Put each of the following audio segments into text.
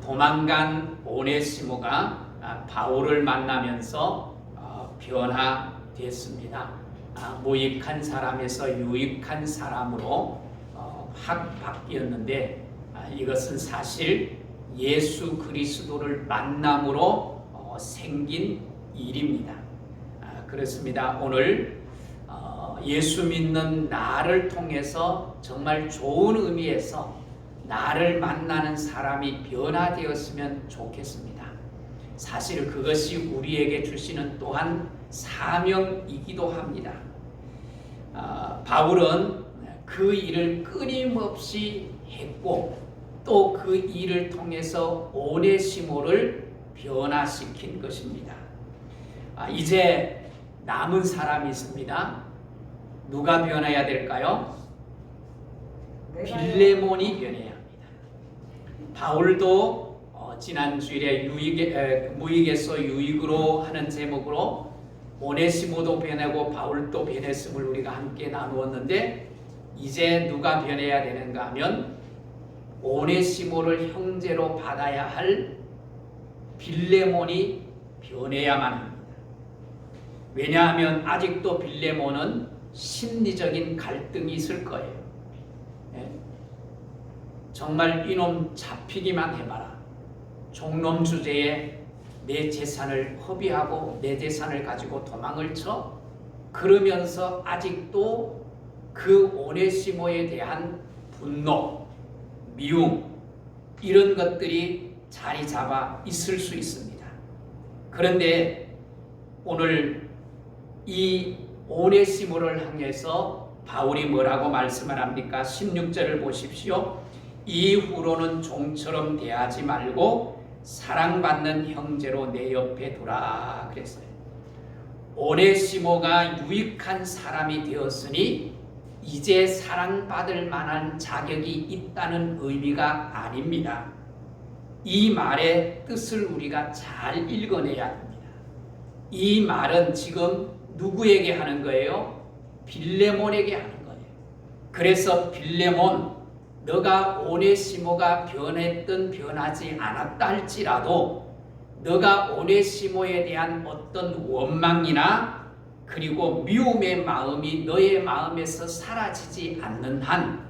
도망간 오네시모가 바울을 만나면서 변화됐습니다. 무익한 사람에서 유익한 사람으로 확 바뀌었는데 이것은 사실 예수 그리스도를 만남으로 생긴 일입니다. 그렇습니다. 오늘 예수 믿는 나를 통해서 정말 좋은 의미에서 나를 만나는 사람이 변화되었으면 좋겠습니다. 사실 그것이 우리에게 주시는 또한 사명이기도 합니다. 바울은 그 일을 끊임없이 했고 또 그 일을 통해서 오네시모를 변화시킨 것입니다. 이제 남은 사람이 있습니다. 누가 변해야 될까요? 빌레몬이 변해야 합니다. 바울도 지난 주일에 무익에서 유익으로 하는 제목으로 오네시모도 변하고 바울도 변했음을 우리가 함께 나누었는데 이제 누가 변해야 되는가 하면 오네시모를 형제로 받아야 할 빌레몬이 변해야만 합니다. 왜냐하면 아직도 빌레몬은 심리적인 갈등이 있을 거예요. 정말 이놈 잡히기만 해봐라. 종놈 주제에 내 재산을 허비하고 내 재산을 가지고 도망을 쳐? 그러면서 아직도 그 오네시모에 대한 분노, 미움 이런 것들이 자리 잡아 있을 수 있습니다. 그런데 오늘 이 오네시모를 향해서 바울이 뭐라고 말씀을 합니까? 16절을 보십시오. 이후로는 종처럼 대하지 말고 사랑받는 형제로 내 옆에 두라 그랬어요. 오네시모가 유익한 사람이 되었으니 이제 사랑받을 만한 자격이 있다는 의미가 아닙니다. 이 말의 뜻을 우리가 잘 읽어내야 합니다. 이 말은 지금 누구에게 하는 거예요? 빌레몬에게 하는 거예요. 그래서 빌레몬, 너가 오네시모가 변했든 변하지 않았다 할지라도 너가 오네시모에 대한 어떤 원망이나 그리고 미움의 마음이 너의 마음에서 사라지지 않는 한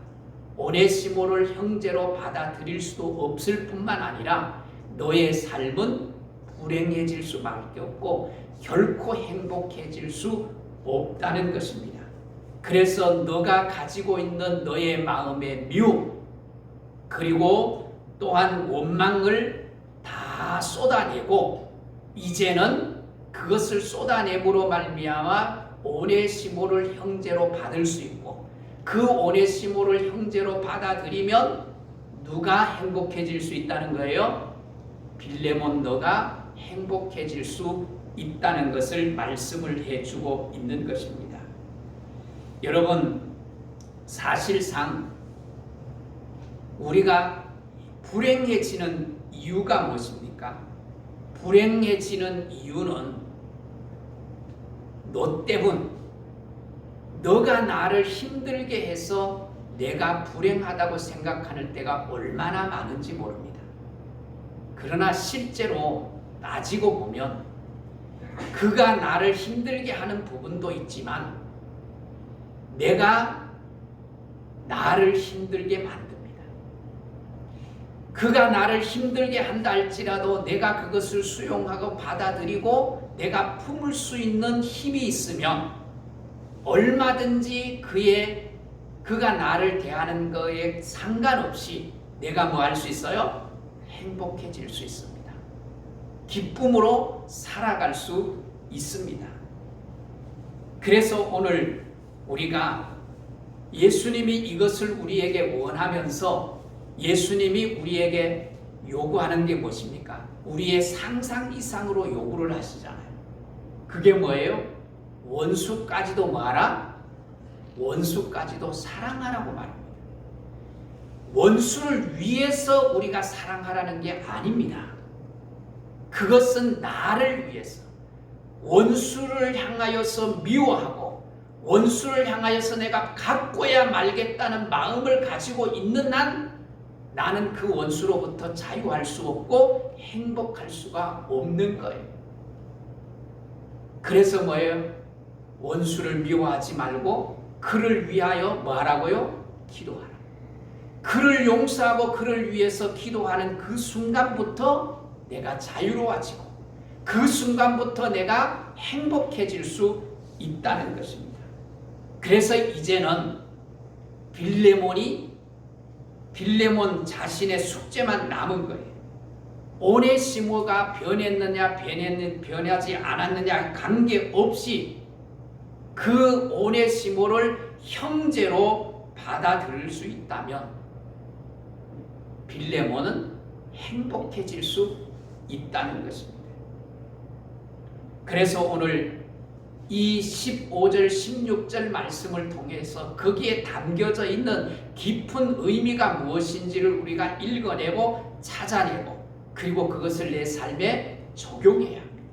오네시모를 형제로 받아들일 수도 없을 뿐만 아니라 너의 삶은 불행해질 수밖에 없고 결코 행복해질 수 없다는 것입니다. 그래서 너가 가지고 있는 너의 마음의 미움 그리고 또한 원망을 다 쏟아내고 이제는 그것을 쏟아내므로 말미암아 오네시모를 형제로 받을 수 있고 그 오네시모를 형제로 받아들이면 누가 행복해질 수 있다는 거예요? 빌레몬 너가 행복해질 수 있다는 것을 말씀을 해주고 있는 것입니다. 여러분 사실상 우리가 불행해지는 이유가 무엇입니까? 불행해지는 이유는 너 때문, 너가 나를 힘들게 해서 내가 불행하다고 생각하는 때가 얼마나 많은지 모릅니다. 그러나 실제로 따지고 보면 그가 나를 힘들게 하는 부분도 있지만 내가 나를 힘들게 만듭니다. 그가 나를 힘들게 한다 할지라도 내가 그것을 수용하고 받아들이고 내가 품을 수 있는 힘이 있으면 얼마든지 그가 나를 대하는 거에 상관없이 내가 뭐 할 수 있어요? 행복해질 수 있습니다. 기쁨으로 살아갈 수 있습니다. 그래서 오늘 우리가 예수님이 이것을 우리에게 원하면서 예수님이 우리에게 요구하는 게 무엇입니까? 우리의 상상 이상으로 요구를 하시잖아요. 그게 뭐예요? 원수까지도 뭐하라? 원수까지도 사랑하라고 말합니다. 원수를 위해서 우리가 사랑하라는 게 아닙니다. 그것은 나를 위해서 원수를 향하여서 미워하고 원수를 향하여서 내가 갖고야 말겠다는 마음을 가지고 있는 한 나는 그 원수로부터 자유할 수 없고 행복할 수가 없는 거예요. 그래서 뭐예요? 원수를 미워하지 말고 그를 위하여 뭐 하라고요? 기도하라. 그를 용서하고 그를 위해서 기도하는 그 순간부터 내가 자유로워지고 그 순간부터 내가 행복해질 수 있다는 것입니다. 그래서 이제는 빌레몬 자신의 숙제만 남은 거예요. 오네시모가 변했느냐 변하지 않았느냐 관계없이 그 오네시모를 형제로 받아들일 수 있다면 빌레몬은 행복해질 수 있다는 것입니다. 그래서 오늘 이 15절 16절 말씀을 통해서 거기에 담겨져 있는 깊은 의미가 무엇인지를 우리가 읽어내고 찾아내고 그리고 그것을 내 삶에 적용해야 합니다.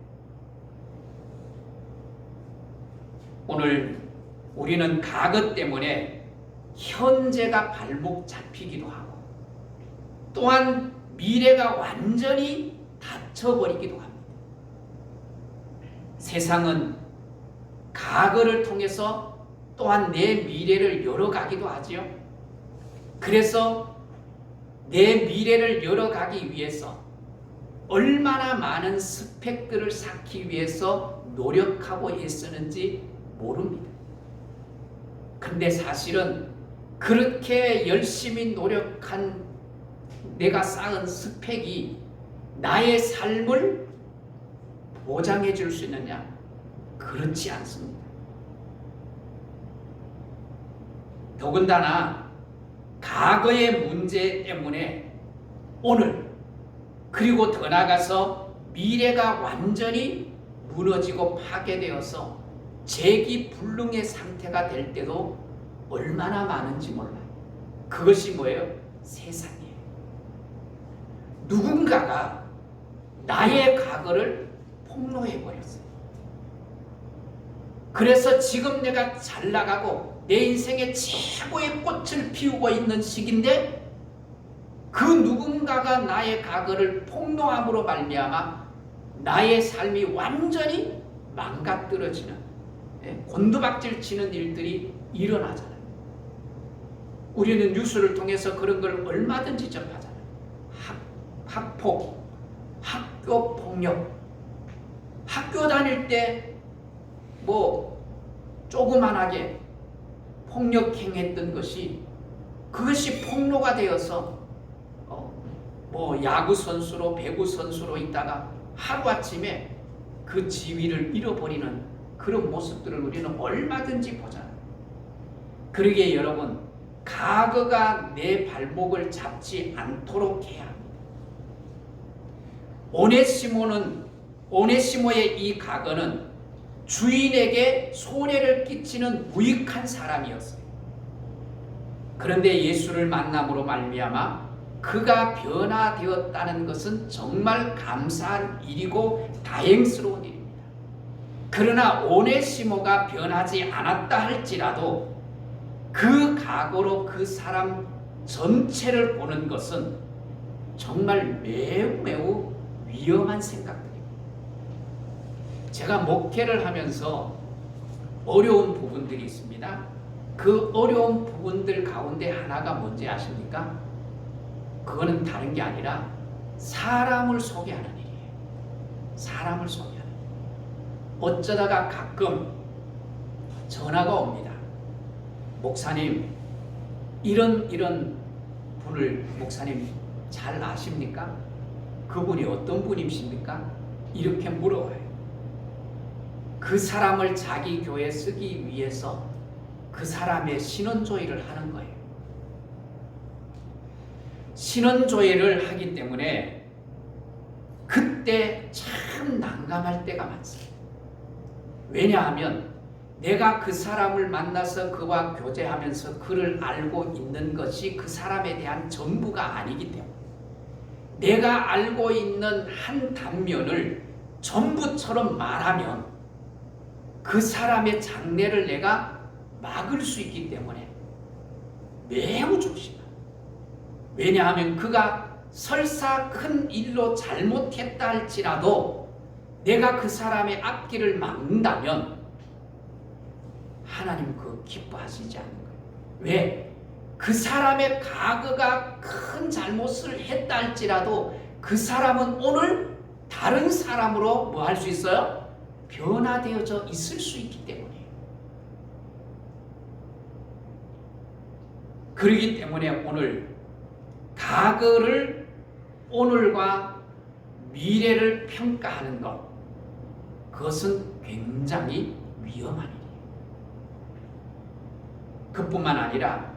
오늘 우리는 과거 때문에 현재가 발목 잡히기도 하고 또한 미래가 완전히 닫혀버리기도 합니다. 세상은 과거를 통해서 또한 내 미래를 열어가기도 하지요. 그래서 내 미래를 열어가기 위해서 얼마나 많은 스펙들을 쌓기 위해서 노력하고 애쓰는지 모릅니다. 근데 사실은 그렇게 열심히 노력한 내가 쌓은 스펙이 나의 삶을 보장해 줄 수 있느냐? 그렇지 않습니다. 더군다나 과거의 문제 때문에 오늘 그리고 더 나아가서 미래가 완전히 무너지고 파괴되어서 재기불능의 상태가 될 때도 얼마나 많은지 몰라요. 그것이 뭐예요? 세상이에요. 누군가가 나의 과거를 폭로해버렸어요. 그래서 지금 내가 잘 나가고 내 인생의 최고의 꽃을 피우고 있는 시기인데 그 누군가가 나의 과거를 폭로함으로 말미암아 나의 삶이 완전히 망가뜨려지는 곤두박질 치는 일들이 일어나잖아요. 우리는 뉴스를 통해서 그런 걸 얼마든지 접하잖아요. 학폭, 학교 폭력, 학교 다닐 때 뭐 조그만하게 폭력행했던 것이 그것이 폭로가 되어서 뭐 야구 선수로 배구 선수로 있다가 하루아침에 그 지위를 잃어버리는 그런 모습들을 우리는 얼마든지 보잖아요. 그러기에 여러분 과거가 내 발목을 잡지 않도록 해야 합니다. 오네시모의 이 과거는 주인에게 손해를 끼치는 무익한 사람이었어요. 그런데 예수를 만남으로 말미암아 그가 변화되었다는 것은 정말 감사한 일이고 다행스러운 일입니다. 그러나 오네시모가 변하지 않았다 할지라도 그 과거로 그 사람 전체를 보는 것은 정말 매우 위험한 생각들입니다. 제가 목회를 하면서 어려운 부분들이 있습니다. 그 어려운 부분들 가운데 하나가 뭔지 아십니까? 그거는 다른 게 아니라 사람을 소개하는 일이에요. 사람을 소개하는 일. 어쩌다가 가끔 전화가 옵니다. 목사님, 이런 분을 목사님 잘 아십니까? 그분이 어떤 분이십니까? 이렇게 물어봐요. 그 사람을 자기 교회에 쓰기 위해서 그 사람의 신원조회를 하는 거예요. 신원조회를 하기 때문에 그때 참 난감할 때가 많습니다. 왜냐하면 내가 그 사람을 만나서 그와 교제하면서 그를 알고 있는 것이 그 사람에 대한 전부가 아니기 때문에 내가 알고 있는 한 단면을 전부처럼 말하면 그 사람의 장래를 내가 막을 수 있기 때문에 매우 조심합니다. 왜냐하면 그가 설사 큰 일로 잘못했다 할지라도 내가 그 사람의 앞길을 막는다면 하나님 그거 기뻐하시지 않는 거예요. 왜? 그 사람의 과거가 큰 잘못을 했다 할지라도 그 사람은 오늘 다른 사람으로 뭐 할 수 있어요? 변화되어져 있을 수 있기 때문이에요. 그렇기 때문에 오늘 과거를 오늘과 미래를 평가하는 것, 그것은 굉장히 위험한 일이에요. 그뿐만 아니라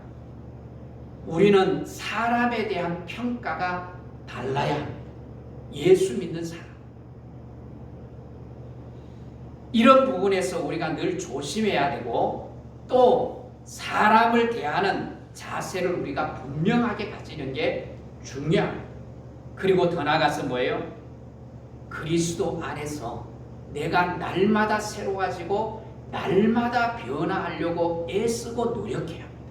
우리는 사람에 대한 평가가 달라야 합니다. 예수 믿는 사람. 이런 부분에서 우리가 늘 조심해야 되고 또 사람을 대하는 자세를 우리가 분명하게 가지는 게 중요합니다. 그리고 더 나아가서 뭐예요? 그리스도 안에서 내가 날마다 새로워지고 날마다 변화하려고 애쓰고 노력해야 합니다.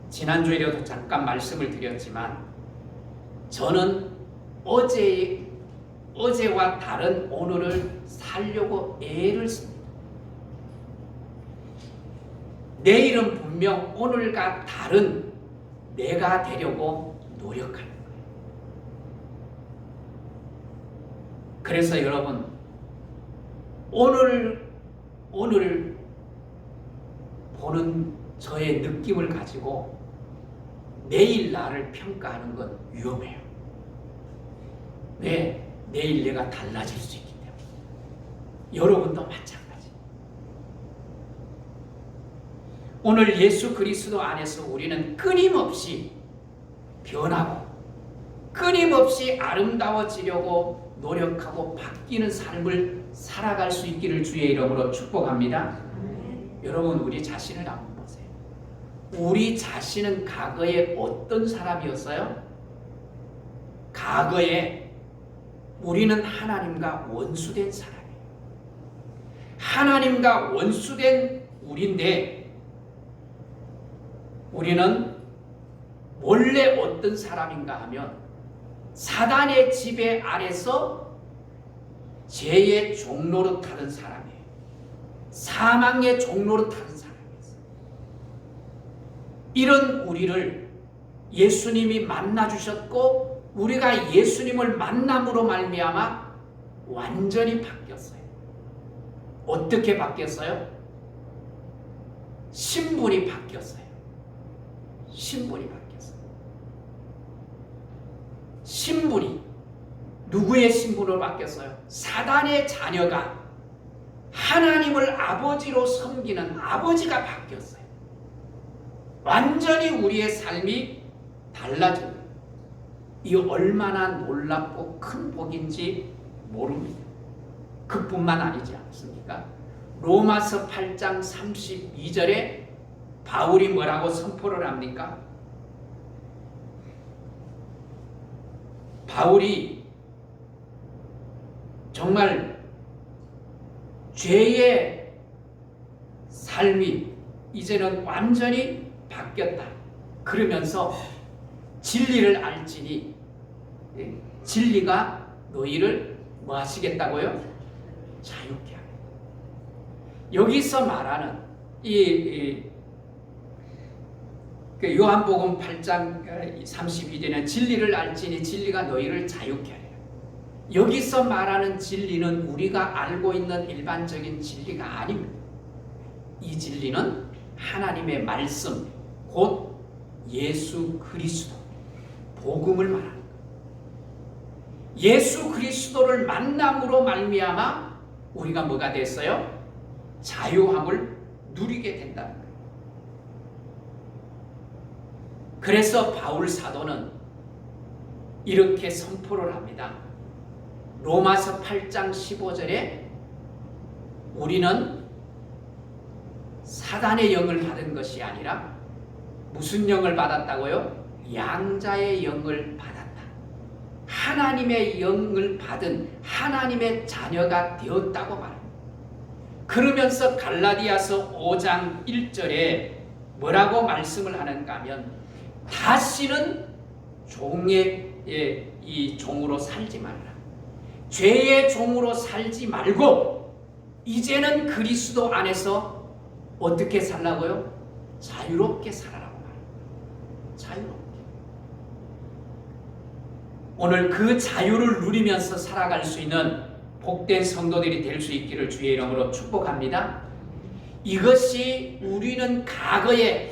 지난주에도 잠깐 말씀을 드렸지만 저는 어제와 다른 오늘을 살려고 애를 씁니다. 내일은 분명 오늘과 다른 내가 되려고 노력하는 거예요. 그래서 여러분 오늘 보는 저의 느낌을 가지고 내일 나를 평가하는 건 위험해요. 왜? 내일 내가 달라질 수 있기 때문에. 여러분도 마찬가지. 오늘 예수 그리스도 안에서 우리는 끊임없이 변하고 끊임없이 아름다워지려고 노력하고 바뀌는 삶을 살아갈 수 있기를 주의 이름으로 축복합니다. 여러분 우리 자신을 한번 보세요. 우리 자신은 과거에 어떤 사람이었어요? 과거에 우리는 하나님과 원수된 사람이에요. 하나님과 원수된 우리인데 우리는 원래 어떤 사람인가 하면 사단의 지배 아래서 죄의 종노릇하던 사람이에요. 사망의 종노릇하던 사람이었어요. 이런 우리를 예수님이 만나주셨고 우리가 예수님을 만남으로 말미암아 완전히 바뀌었어요. 어떻게 바뀌었어요? 신분이 바뀌었어요. 신분이 바뀌었어요. 신분이 누구의 신분으로 바뀌었어요? 사단의 자녀가 하나님을 아버지로 섬기는 아버지가 바뀌었어요. 완전히 우리의 삶이 달라진 거예요. 이 얼마나 놀랍고 큰 복인지 모릅니다. 그뿐만 아니지 않습니까? 로마서 8장 32절에 바울이 뭐라고 선포를 합니까? 바울이 정말 죄의 삶이 이제는 완전히 바뀌었다. 그러면서 진리를 알지니 진리가 너희를 뭐 하시겠다고요? 자유케 하겠다. 여기서 말하는 요한복음 8장 32절에는 진리를 알지니 진리가 너희를 자유케 하리라. 여기서 말하는 진리는 우리가 알고 있는 일반적인 진리가 아닙니다. 이 진리는 하나님의 말씀, 곧 예수 그리스도, 복음을 말하는 거예요. 예수 그리스도를 만남으로 말미암아 우리가 뭐가 됐어요? 자유함을 누리게 된다는 거예요. 그래서 바울 사도는 이렇게 선포를 합니다. 로마서 8장 15절에 우리는 사단의 영을 받은 것이 아니라 무슨 영을 받았다고요? 양자의 영을 받았다. 하나님의 영을 받은 하나님의 자녀가 되었다고 말합니다. 그러면서 갈라디아서 5장 1절에 뭐라고 말씀을 하는가 하면 다시는 종의 이 종으로 살지 말라. 죄의 종으로 살지 말고 이제는 그리스도 안에서 어떻게 살라고요? 자유롭게 살아라고 말합니다. 자유롭게. 오늘 그 자유를 누리면서 살아갈 수 있는 복된 성도들이 될 수 있기를 주의 이름으로 축복합니다. 이것이 우리는 과거에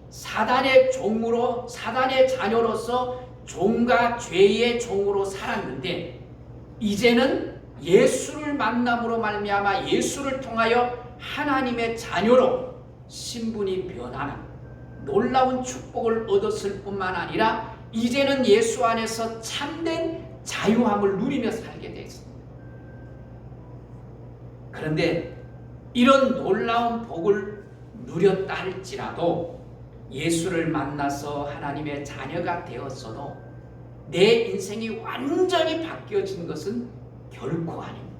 사단의 종으로, 사단의 자녀로서 종과 죄의 종으로 살았는데 이제는 예수를 만남으로 말미암아 예수를 통하여 하나님의 자녀로 신분이 변하는 놀라운 축복을 얻었을 뿐만 아니라 이제는 예수 안에서 참된 자유함을 누리며 살게 되었습니다. 그런데 이런 놀라운 복을 누렸다 할지라도 예수를 만나서 하나님의 자녀가 되었어도 내 인생이 완전히 바뀌어진 것은 결코 아닙니다.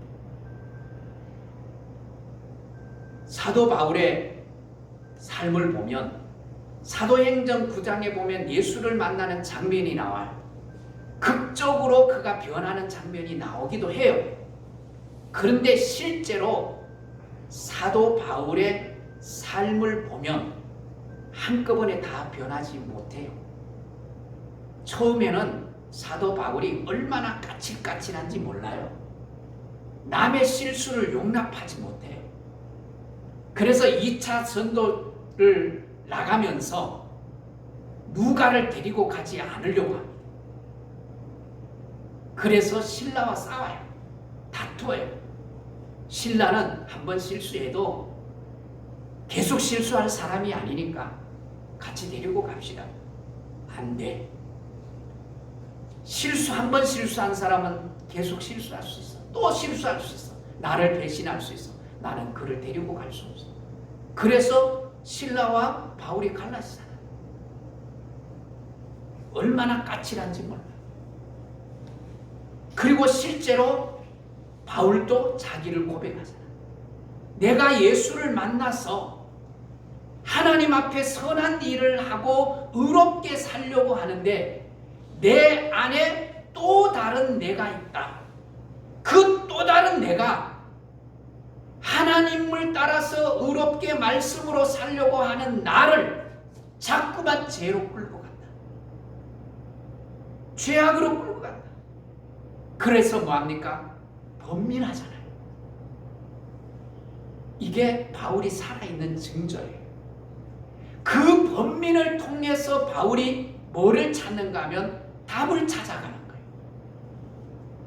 사도 바울의 삶을 보면 사도행전 9장에 보면 예수를 만나는 장면이 나와요. 극적으로 그가 변하는 장면이 나오기도 해요. 그런데 실제로 사도 바울의 삶을 보면 한꺼번에 다 변하지 못해요. 처음에는 사도 바울이 얼마나 까칠까칠한지 몰라요. 남의 실수를 용납하지 못해요. 그래서 2차 전도를 나가면서 누가를 데리고 가지 않으려고 합니다. 그래서 신라와 싸워요. 다투어요. 신라는 한번 실수해도 계속 실수할 사람이 아니니까 같이 데리고 갑시다. 안 돼. 한 번 실수한 사람은 계속 실수할 수 있어. 또 실수할 수 있어. 나를 배신할 수 있어. 나는 그를 데리고 갈 수 없어. 그래서 신라와 바울이 갈라지잖아. 얼마나 까칠한지 몰라. 그리고 실제로 바울도 자기를 고백하잖아. 내가 예수를 만나서 하나님 앞에 선한 일을 하고 의롭게 살려고 하는데 내 안에 또 다른 내가 있다. 그 또 다른 내가 하나님을 따라서 의롭게 말씀으로 살려고 하는 나를 자꾸만 죄로 끌고 간다. 죄악으로 끌고 간다. 그래서 뭐합니까? 번민하잖아요. 이게 바울이 살아있는 증거예요. 그 번민을 통해서 바울이 뭐를 찾는가 하면 답을 찾아가는 거예요.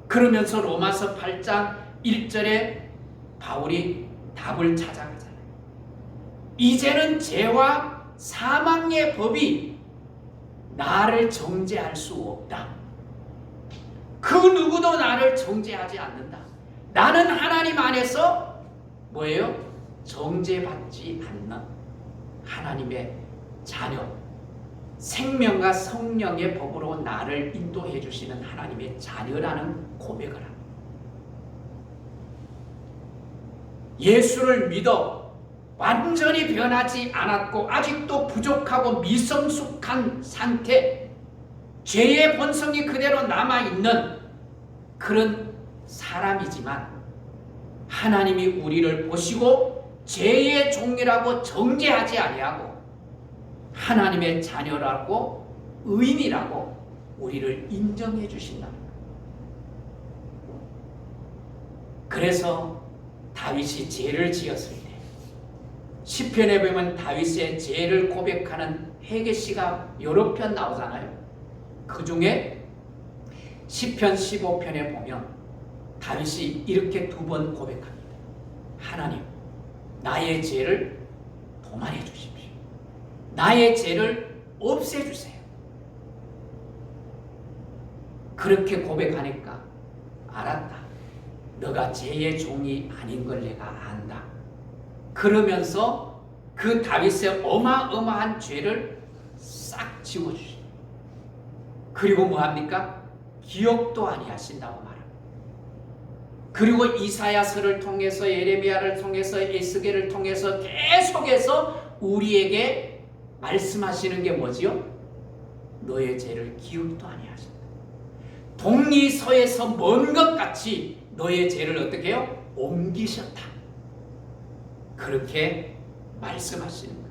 그러면서 로마서 8장 1절에 바울이 답을 찾아가잖아요. 이제는 죄와 사망의 법이 나를 정죄할 수 없다. 그 누구도 나를 정죄하지 않는다. 나는 하나님 안에서 뭐예요? 정죄받지 않는 하나님의 자녀, 생명과 성령의 법으로 나를 인도해 주시는 하나님의 자녀라는 고백을 합니다. 예수를 믿어 완전히 변하지 않았고 아직도 부족하고 미성숙한 상태, 죄의 본성이 그대로 남아있는 그런 사람이지만 하나님이 우리를 보시고 죄의 종이라고 정죄하지 아니하고 하나님의 자녀라고 의인이라고 우리를 인정해 주신다는 거예요. 그래서 다윗이 죄를 지었을 때 시편에 보면 다윗의 죄를 고백하는 회개시가 여러 편 나오잖아요. 그 중에 시편 15편에 보면 다윗이 이렇게 2번 고백합니다. 하나님, 나의 죄를 도말해 주십시오. 나의 죄를 없애주세요. 그렇게 고백하니까 알았다. 너가 죄의 종이 아닌 걸 내가 안다. 그러면서 그 다윗의 어마어마한 죄를 싹 지워주십니다. 그리고 뭐합니까? 기억도 아니하신다고 말합니다. 그리고 이사야서를 통해서 예레미야를 통해서 에스겔을 통해서 계속해서 우리에게 말씀하시는 게 뭐지요? 너의 죄를 기억도 아니하신다. 동리서에서 먼 것 같이 너의 죄를 어떻게 해요? 옮기셨다. 그렇게 말씀하시는 거예요.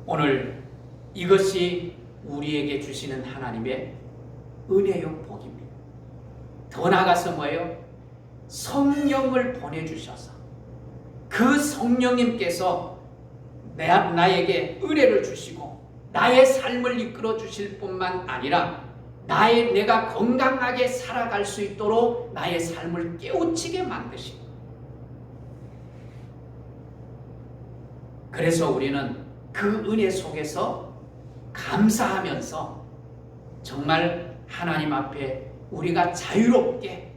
오늘 이것이 우리에게 주시는 하나님의 은혜요 복입니다. 더 나아가서 뭐예요? 성령을 보내주셔서 그 성령님께서 나에게 은혜를 주시고 나의 삶을 이끌어 주실 뿐만 아니라 내가 건강하게 살아갈 수 있도록 나의 삶을 깨우치게 만드시고, 그래서 우리는 그 은혜 속에서 감사하면서 정말 하나님 앞에 우리가 자유롭게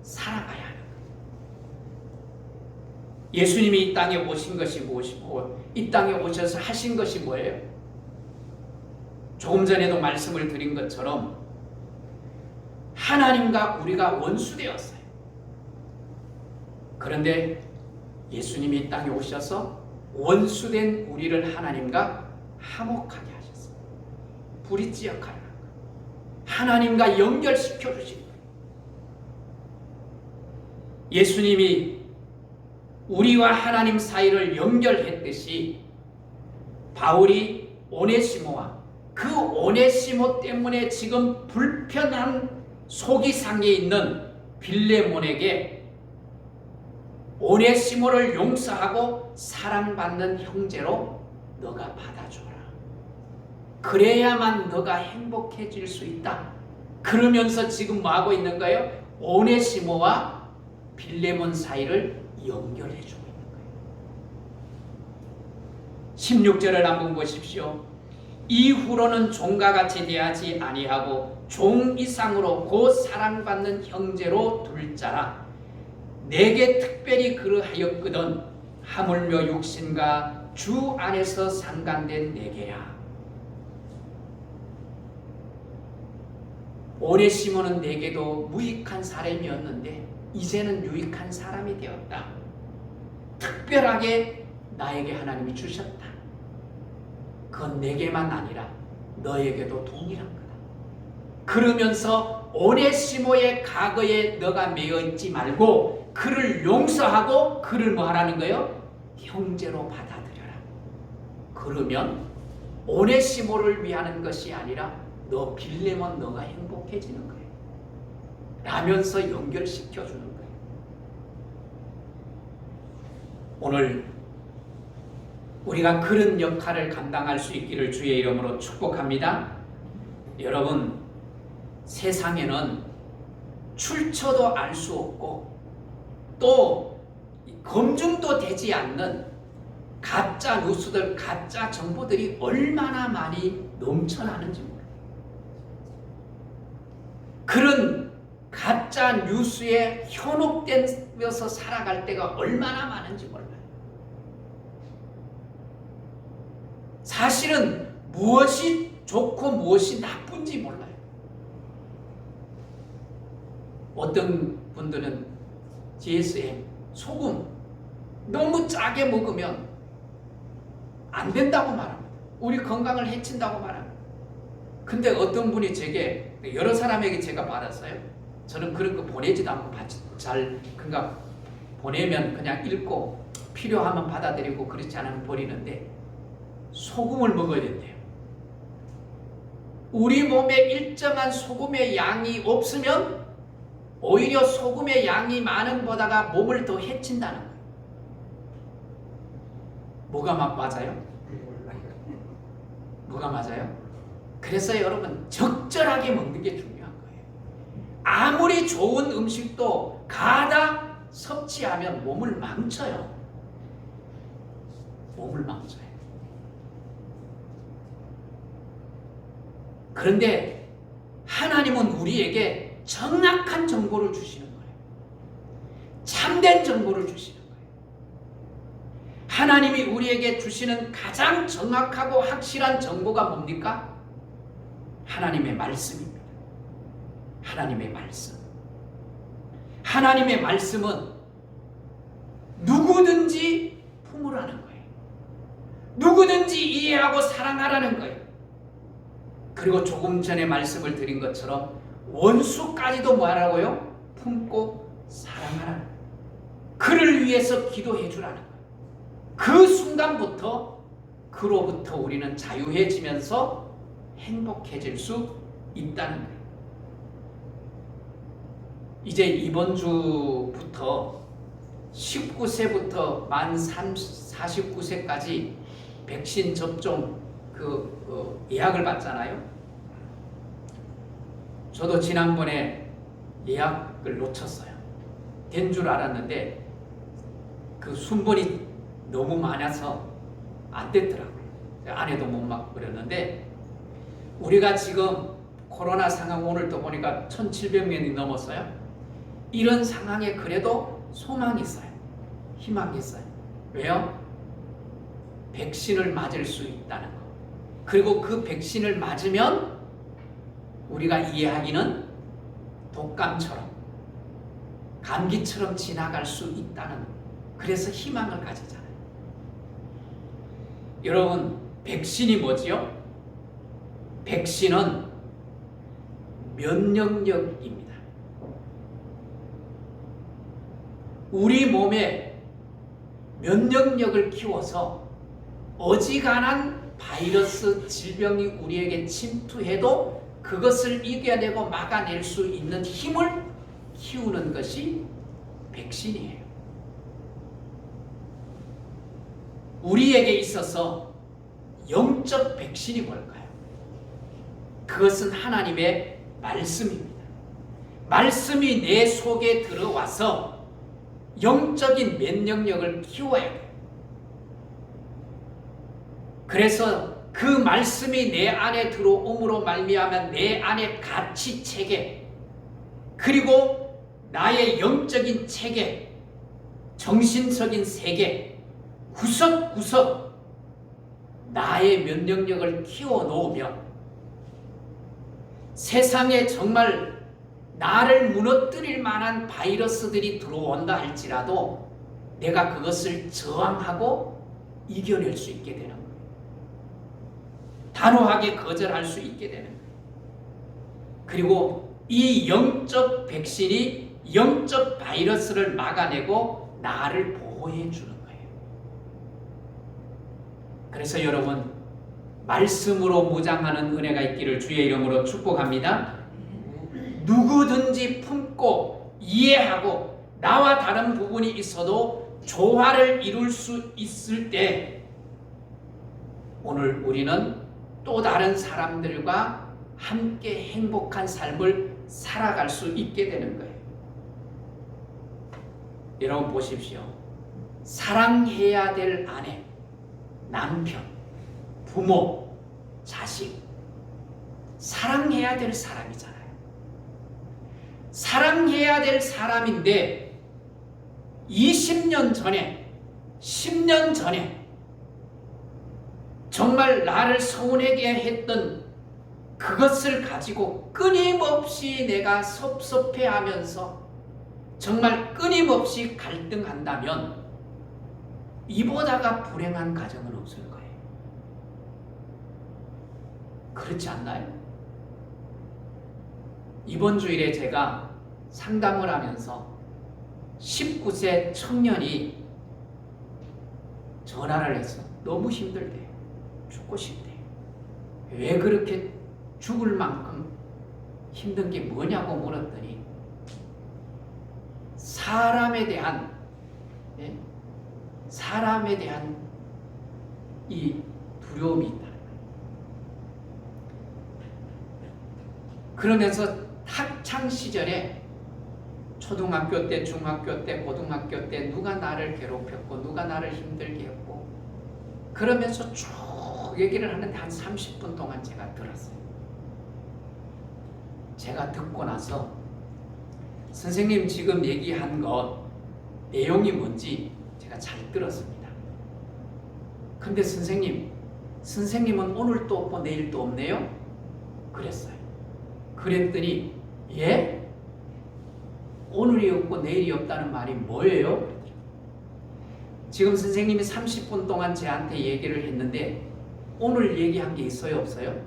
살아가야 하는 거예요. 예수님이 이 땅에 오신 것이 무엇이고 이 땅에 오셔서 하신 것이 뭐예요? 조금 전에도 말씀을 드린 것처럼 하나님과 우리가 원수되었어요. 그런데 예수님이 이 땅에 오셔서 원수된 우리를 하나님과 화목하게 하셨어요. 브릿지 역할을 한 거예요. 하나님과 연결시켜 주신 거예요. 예수님이 우리와 하나님 사이를 연결했듯이 바울이 오네시모와 그 오네시모 때문에 지금 불편한 속이 상해 있는 빌레몬에게 오네시모를 용서하고 사랑받는 형제로 너가 받아줘라. 그래야만 너가 행복해질 수 있다. 그러면서 지금 뭐하고 있는 거예요? 오네시모와 빌레몬 사이를 연결해주고 있는 거예요. 16절을 한번 보십시오. 이후로는 종과 같이 대하지 아니하고 종 이상으로 곧 사랑받는 형제로 둘 자라. 내게 특별히 그러하였거든 하물며 육신과 주 안에서 상간된 내게야. 오네시모는 내게도 무익한 사람이었는데 이제는 유익한 사람이 되었다. 특별하게 나에게 하나님이 주셨다. 그건 내게만 아니라 너에게도 동일한 거다. 그러면서 오네시모의 과거에 너가 매여 있지 말고 그를 용서하고 그를 뭐 하라는 거예요? 형제로 받아들여라. 그러면 오네시모를 위하는 것이 아니라 너 빌레몬 너가 행복해지는 거예요. 라면서 연결시켜 주는 거예요. 오늘 우리가 그런 역할을 감당할 수 있기를 주의 이름으로 축복합니다. 여러분, 세상에는 출처도 알 수 없고 또 검증도 되지 않는 가짜 뉴스들, 가짜 정보들이 얼마나 많이 넘쳐나는지 몰라요. 그런 가짜 뉴스에 현혹되어서 살아갈 때가 얼마나 많은지 몰라요. 사실은 무엇이 좋고 무엇이 나쁜지 몰라요. 어떤 분들은 GSM, 소금 너무 짜게 먹으면 안 된다고 말합니다. 우리 건강을 해친다고 말합니다. 근데 어떤 분이 제게, 여러 사람에게 제가 받았어요. 저는 그런 거 보내지도 않고 잘 그러니까 보내면 그냥 읽고 필요하면 받아들이고 그렇지 않으면 버리는데 소금을 먹어야 된대요. 우리 몸에 일정한 소금의 양이 없으면 오히려 소금의 양이 많은 보다가 몸을 더 해친다는 거예요. 뭐가 맞아요? 뭐가 맞아요? 그래서 여러분 적절하게 먹는 게 중요한 거예요. 아무리 좋은 음식도 가다 섭취하면 몸을 망쳐요. 몸을 망쳐요. 그런데 하나님은 우리에게 정확한 정보를 주시는 거예요. 참된 정보를 주시는 거예요. 하나님이 우리에게 주시는 가장 정확하고 확실한 정보가 뭡니까? 하나님의 말씀입니다. 하나님의 말씀. 하나님의 말씀은 누구든지 품으라는 거예요. 누구든지 이해하고 사랑하라는 거예요. 그리고 조금 전에 말씀을 드린 것처럼 원수까지도 뭐하라고요? 품고 사랑하라는 거예요. 그를 위해서 기도해 주라는 거예요. 그 순간부터 그로부터 우리는 자유해지면서 행복해질 수 있다는 거예요. 이제 이번 주부터 19세부터 만 49세까지 백신 접종 예약을 받잖아요. 저도 지난번에 예약을 놓쳤어요. 된 줄 알았는데 그 순번이 너무 많아서 안 됐더라고요. 아내도 못 막 그랬는데 우리가 지금 코로나 상황 오늘 또 보니까 1,700명이 넘었어요. 이런 상황에 그래도 소망이 있어요. 희망이 있어요. 왜요? 백신을 맞을 수 있다는 거. 그리고 그 백신을 맞으면 우리가 이해하기는 독감처럼 감기처럼 지나갈 수 있다는 거. 그래서 희망을 가지잖아요. 여러분, 백신이 뭐지요? 백신은 면역력입니다. 우리 몸에 면역력을 키워서 어지간한 바이러스 질병이 우리에게 침투해도 그것을 이겨내고 막아낼 수 있는 힘을 키우는 것이 백신이에요. 우리에게 있어서 영적 백신이 뭘까요? 그것은 하나님의 말씀입니다. 말씀이 내 속에 들어와서 영적인 면역력을 키워야 돼요. 그래서 그 말씀이 내 안에 들어옴으로 말미암아 내 안에 가치체계 그리고 나의 영적인 체계, 정신적인 세계 구석구석 나의 면역력을 키워놓으면 세상에 정말 나를 무너뜨릴 만한 바이러스들이 들어온다 할지라도 내가 그것을 저항하고 이겨낼 수 있게 되는 거예요. 단호하게 거절할 수 있게 되는 거예요. 그리고 이 영적 백신이 영적 바이러스를 막아내고 나를 보호해 주는 거예요. 그래서 여러분, 말씀으로 무장하는 은혜가 있기를 주의 이름으로 축복합니다. 누구든지 품고 이해하고 나와 다른 부분이 있어도 조화를 이룰 수 있을 때 오늘 우리는 또 다른 사람들과 함께 행복한 삶을 살아갈 수 있게 되는 거예요. 여러분 보십시오. 사랑해야 될 아내, 남편, 부모, 자식 사랑해야 될 사람이잖아요. 사랑해야 될 사람인데 20년 전에 10년 전에 정말 나를 서운하게 했던 그것을 가지고 끊임없이 내가 섭섭해하면서 정말 끊임없이 갈등한다면 이보다가 불행한 가정은 없을 거예요. 그렇지 않나요? 이번 주일에 제가 상담을 하면서 19세 청년이 전화를 해서 너무 힘들대요. 죽고 싶대요. 왜 그렇게 죽을 만큼 힘든 게 뭐냐고 물었더니 사람에 대한 이 두려움이 있다. 그러면서 학창 시절에 초등학교 때, 중학교 때, 고등학교 때 누가 나를 괴롭혔고 누가 나를 힘들게 했고 그러면서 쭉 얘기를 하는데 한 30분 동안 제가 들었어요. 제가 듣고 나서 선생님 지금 얘기한 것 내용이 뭔지 제가 잘 들었습니다. 근데 선생님은 오늘 또 없고 내일 또 없네요? 그랬어요. 그랬더니 예? 오늘이 없고 내일이 없다는 말이 뭐예요? 지금 선생님이 30분 동안 저한테 얘기를 했는데 오늘 얘기한 게 있어요, 없어요?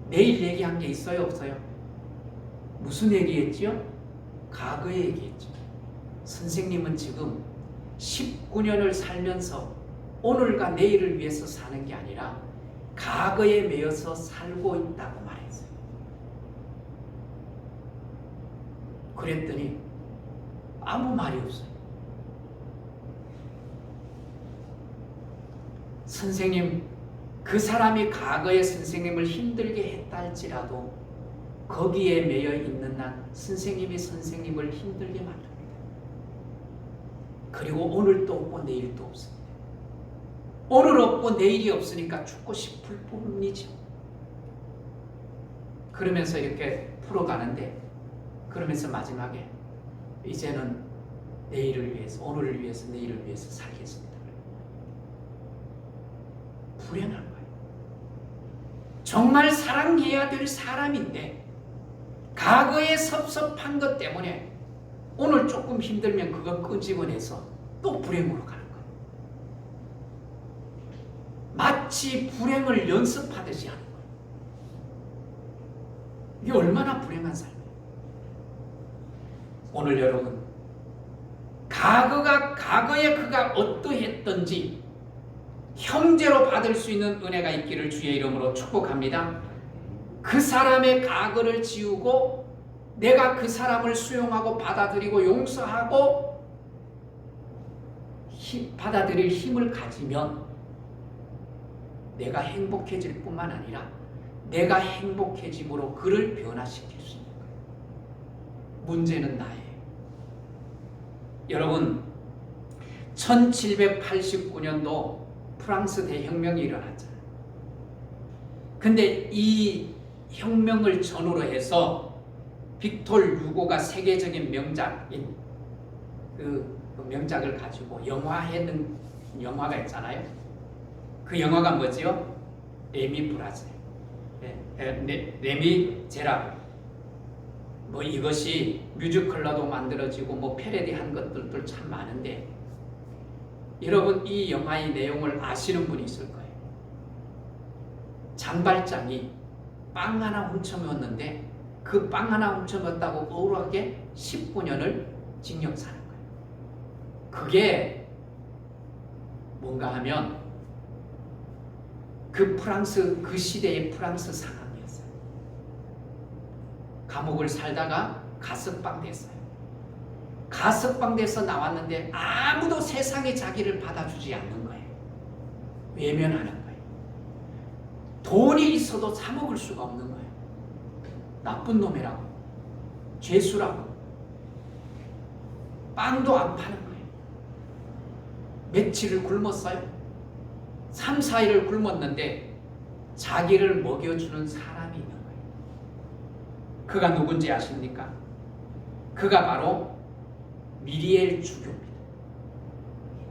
내일 얘기한 게 있어요, 없어요? 무슨 얘기했지요? 과거 얘기했죠. 선생님은 지금 19년을 살면서 오늘과 내일을 위해서 사는 게 아니라 과거에 매여서 살고 있다고 말했어요. 그랬더니 아무 말이 없어요. 선생님, 그 사람이 과거에 선생님을 힘들게 했다 할지라도 거기에 매여 있는 한 선생님이 선생님을 힘들게 만듭니다. 그리고 오늘도 없고 내일도 없습니다. 오늘 없고 내일이 없으니까 죽고 싶을 뿐이죠. 그러면서 이렇게 풀어가는데, 그러면서 마지막에 이제는 내일을 위해서, 오늘을 위해서, 내일을 위해서 살겠습니다. 불행한 거예요. 정말 사랑해야 될 사람인데 과거에 섭섭한 것 때문에 오늘 조금 힘들면 그거 끄집어내서 또 불행으로 가는 거예요. 마치 불행을 연습하듯이 하는 거예요. 이게 얼마나 불행한 삶이에요. 오늘 여러분, 과거에 그가 어떠했던지 형제로 받을 수 있는 은혜가 있기를 주의 이름으로 축복합니다. 그 사람의 과거를 지우고 내가 그 사람을 수용하고 받아들이고 용서하고 받아들일 힘을 가지면 내가 행복해질 뿐만 아니라 내가 행복해짐으로 그를 변화시킬 수 있는 거예요. 문제는 나예요. 여러분, 1789년도 프랑스 대혁명이 일어났잖아요. 근데 이 혁명을 전후로 해서 빅톨 유고가 세계적인 명작인 그 명작을 가지고 영화했는 영화가 있잖아요. 그 영화가 뭐지요? 레미브라제, 레미제라블. 뭐 이것이 뮤지컬로도 만들어지고 뭐 패러디한 것들도 참 많은데, 여러분 이 영화의 내용을 아시는 분이 있을 거예요. 장발장이 빵 하나 훔쳐먹었는데 그 빵 하나 훔쳐먹었다고 억울하게 19년을 징역 사는 거예요. 그게 뭔가 하면 그 프랑스, 그 시대의 프랑스 상황이었어요. 감옥을 살다가 가석방 됐어요. 가석방 돼서 나왔는데 아무도 세상에 자기를 받아주지 않는 거예요. 외면하는 거예요. 돈이 있어도 사 먹을 수가 없는 거예요. 나쁜 놈이라고, 죄수라고, 빵도 안 파는 거예요. 며칠을 굶었어요. 3, 4일을 굶었는데 자기를 먹여주는 사람이 있는 거예요. 그가 누군지 아십니까? 그가 바로 미리엘 주교입니다.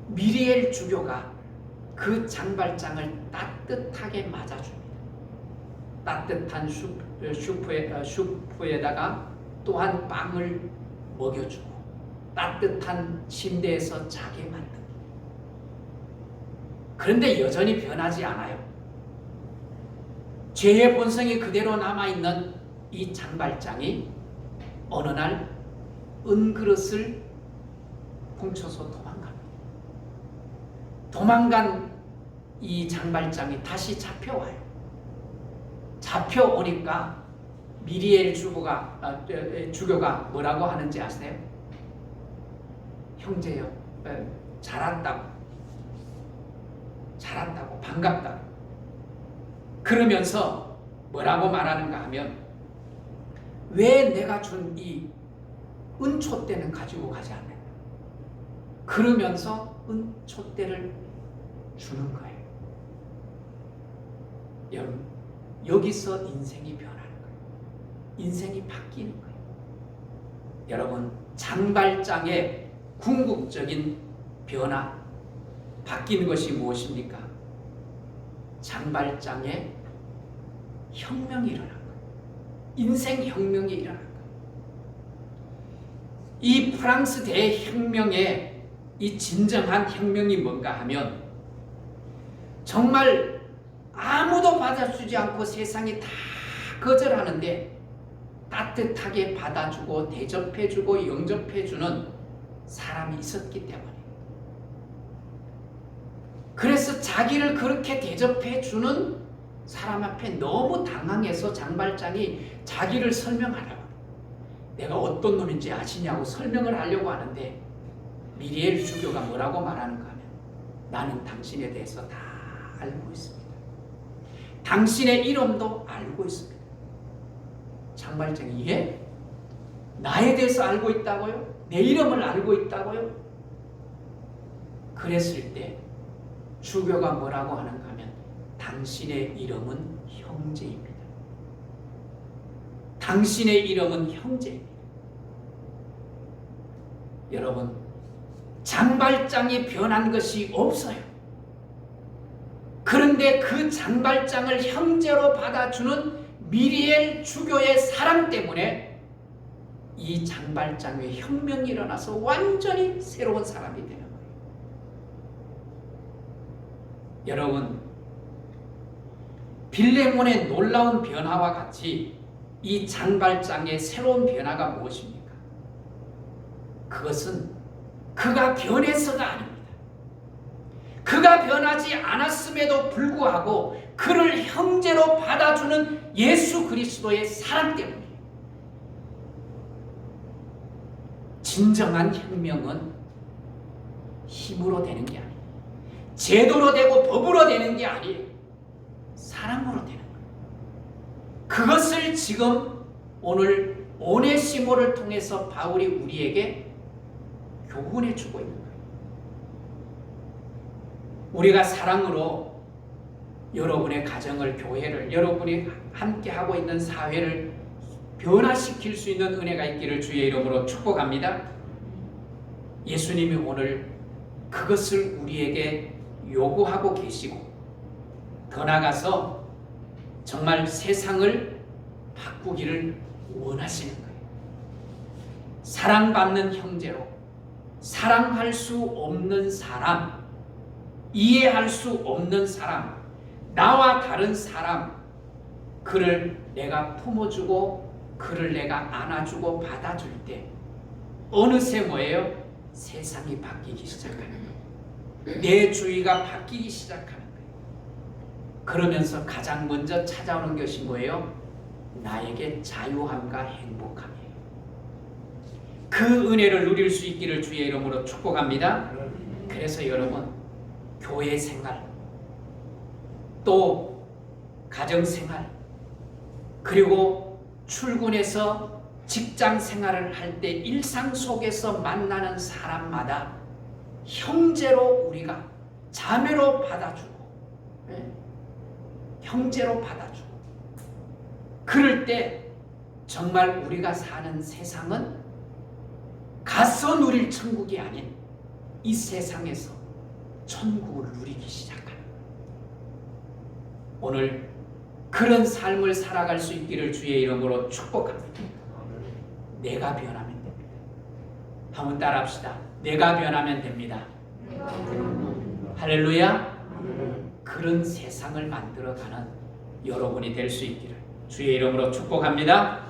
미리엘 주교가 그 장발장을 따뜻하게 맞아줍니다. 따뜻한 슈프에다가 또한 빵을 먹여주고 따뜻한 침대에서 자게 만듭니다. 그런데 여전히 변하지 않아요. 죄의 본성이 그대로 남아있는 이 장발장이 어느 날 은그릇을 훔쳐서 도망갑니다. 도망간 이 장발장이 다시 잡혀와요. 잡혀오니까 미리엘 주교가 뭐라고 하는지 아세요? 형제요, 잘 왔다고, 반갑다고. 그러면서 뭐라고 말하는가 하면, 왜 내가 준 이 은촛대는 가지고 가지 않는가? 그러면서 은촛대를 주는 거예요. 여러분, 여기서 인생이 변하는 거예요. 인생이 바뀌는 거예요. 여러분, 장발장의 궁극적인 변화, 바뀌는 것이 무엇입니까? 장발장의 혁명이 일어난 거예요. 인생 혁명이 일어난 거예요. 이 프랑스 대혁명에 이 진정한 혁명이 뭔가 하면 정말 아무도 받아주지 않고 세상이 다 거절하는데 따뜻하게 받아주고 대접해주고 영접해주는 사람이 있었기 때문에, 그래서 자기를 그렇게 대접해주는 사람 앞에 너무 당황해서 장발장이 자기를 설명하라고, 내가 어떤 놈인지 아시냐고 설명을 하려고 하는데 미리엘 주교가 뭐라고 말하는가 하면, 나는 당신에 대해서 다 알고 있습니다. 당신의 이름도 알고 있습니다. 장발장이, 예? 나에 대해서 알고 있다고요? 내 이름을 알고 있다고요? 그랬을 때 주교가 뭐라고 하는가 하면, 당신의 이름은 형제입니다. 당신의 이름은 형제입니다. 여러분, 장발장이 변한 것이 없어요. 그런데 그 장발장을 형제로 받아주는 미리엘 주교의 사랑 때문에 이 장발장의 혁명이 일어나서 완전히 새로운 사람이 되는 거예요. 여러분, 빌레몬의 놀라운 변화와 같이 이 장발장의 새로운 변화가 무엇입니까? 그것은 그가 변해서가 아닙니다. 그가 변하지 않았음에도 불구하고 그를 형제로 받아주는 예수 그리스도의 사랑 때문이에요. 진정한 혁명은 힘으로 되는 게 아니에요. 제도로 되고 법으로 되는 게 아니에요. 사랑으로 되는 거예요. 그것을 지금 오늘 오네시모를 통해서 바울이 우리에게 교훈해 주고 있는 거예요. 우리가 사랑으로 여러분의 가정을, 교회를, 여러분이 함께 하고 있는 사회를 변화시킬 수 있는 은혜가 있기를 주의 이름으로 축복합니다. 예수님이 오늘 그것을 우리에게 요구하고 계시고, 더 나아가서 정말 세상을 바꾸기를 원하시는 거예요. 사랑받는 형제로, 사랑할 수 없는 사람, 이해할 수 없는 사람, 나와 다른 사람, 그를 내가 품어주고 그를 내가 안아주고 받아줄 때 어느새 뭐예요? 세상이 바뀌기 시작하는 거예요. 내 주위가 바뀌기 시작하는 거예요. 그러면서 가장 먼저 찾아오는 것이 뭐예요? 나에게 자유함과 행복함이에요. 그 은혜를 누릴 수 있기를 주의 이름으로 축복합니다. 그래서 여러분, 교회 생활, 또 가정 생활, 그리고 출근해서 직장 생활을 할 때 일상 속에서 만나는 사람마다 형제로 우리가 자매로 받아주고, 형제로 받아주고, 그럴 때 정말 우리가 사는 세상은 가서 누릴 천국이 아닌 이 세상에서 천국을 누리기 시작하는 거예요. 오늘 그런 삶을 살아갈 수 있기를 주의 이름으로 축복합니다. 내가 변하면 됩니다. 한번 따라합시다. 내가 변하면 됩니다. 할렐루야. 그런 세상을 만들어가는 여러분이 될 수 있기를 주의 이름으로 축복합니다.